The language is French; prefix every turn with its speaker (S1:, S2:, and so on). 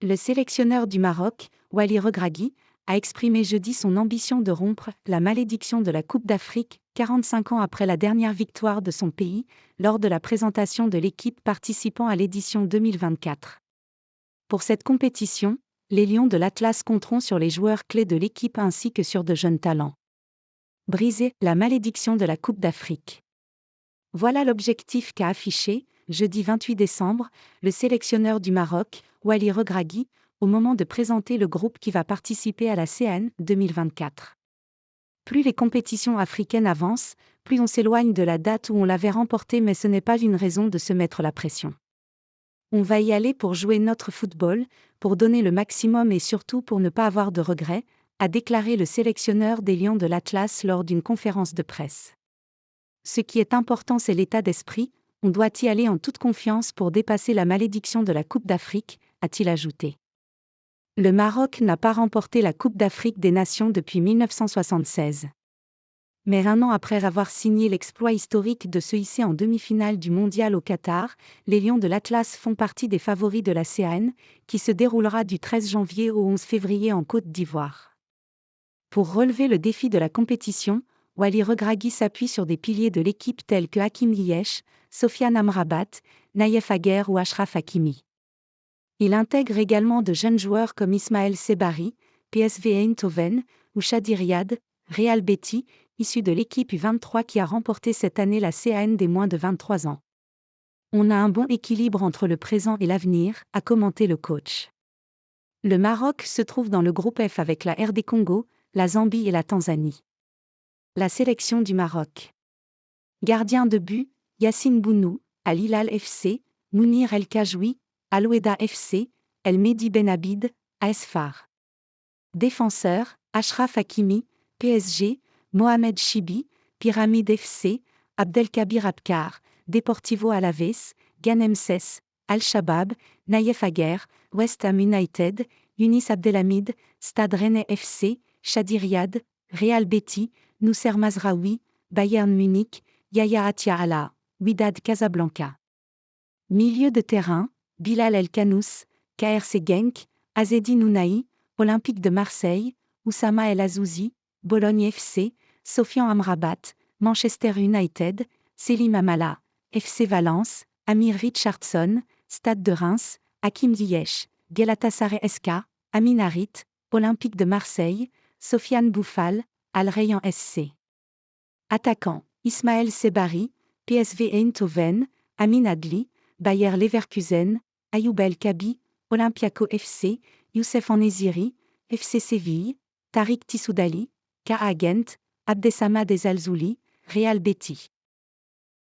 S1: Le sélectionneur du Maroc, Waly Regragui, a exprimé jeudi son ambition de rompre la malédiction de la Coupe d'Afrique, 45 ans après la dernière victoire de son pays, lors de la présentation de l'équipe participant à l'édition 2024. Pour cette compétition, les Lions de l'Atlas compteront sur les joueurs clés de l'équipe ainsi que sur de jeunes talents. Briser la malédiction de la Coupe d'Afrique. Voilà l'objectif qu'a affiché, jeudi 28 décembre, le sélectionneur du Maroc, Waly Regragui, au moment de présenter le groupe qui va participer à la CAN 2024. Plus les compétitions africaines avancent, plus on s'éloigne de la date où on l'avait remporté, mais ce n'est pas une raison de se mettre la pression. On va y aller pour jouer notre football, pour donner le maximum et surtout pour ne pas avoir de regrets, a déclaré le sélectionneur des Lions de l'Atlas lors d'une conférence de presse. Ce qui est important, c'est l'état d'esprit, on doit y aller en toute confiance pour dépasser la malédiction de la Coupe d'Afrique, a-t-il ajouté. Le Maroc n'a pas remporté la Coupe d'Afrique des Nations depuis 1976. Mais un an après avoir signé l'exploit historique de se hisser en demi-finale du mondial au Qatar, les Lions de l'Atlas font partie des favoris de la CAN, qui se déroulera du 13 janvier au 11 février en Côte d'Ivoire. Pour relever le défi de la compétition, Waly Regragui s'appuie sur des piliers de l'équipe tels que Hakim Ziyech, Sofiane Amrabat, Nayef Aguer ou Achraf Hakimi. Il intègre également de jeunes joueurs comme Ismaël Sebari, PSV Eindhoven, ou Chadi Riyad, Real Betis, issus de l'équipe U23 qui a remporté cette année la CAN des moins de 23 ans. On a un bon équilibre entre le présent et l'avenir, a commenté le coach. Le Maroc se trouve dans le groupe F avec la RD Congo, la Zambie et la Tanzanie. La sélection du Maroc. Gardien de but, Yassine Bounou, Al Hilal FC, Mounir El Kajoui, Al Wehda FC, El Mehdi Benabid, AS FAR. Défenseur, Achraf Hakimi, PSG, Mohamed Chibi, Pyramide FC, Abdelkabir Abkar, Deportivo Alaves, Ghanem Sess, Al-Shabaab, Nayef Aguer, West Ham United, Younis Abdelhamid, Stade Rennais FC, Chadi Riyad, Real Betis, Nousser Mazraoui, Bayern Munich, Yaya Atia Allah, Wydad Casablanca. Milieu de terrain, Bilal El Kanous, KRC Genk, Azedi Nounahi, Olympique de Marseille, Oussama El Azouzi, Bologne FC, Sofian Amrabat, Manchester United, Selim Amala, FC Valence, Amir Richardson, Stade de Reims, Hakim Ziyech, Galatasaray SK, Amin Harit, Olympique de Marseille, Sofiane Bouffal, Al Rayyan SC. Attaquant, Ismaël Sebari, PSV Eindhoven, Amin Adli, Bayer Leverkusen, Ayoub El Kabi, Olympiako FC, Youssef En-Nesyri, FC Séville, Tariq Tissoudali, KA Gent, Abdessamad Ezalzouli, Real Betis.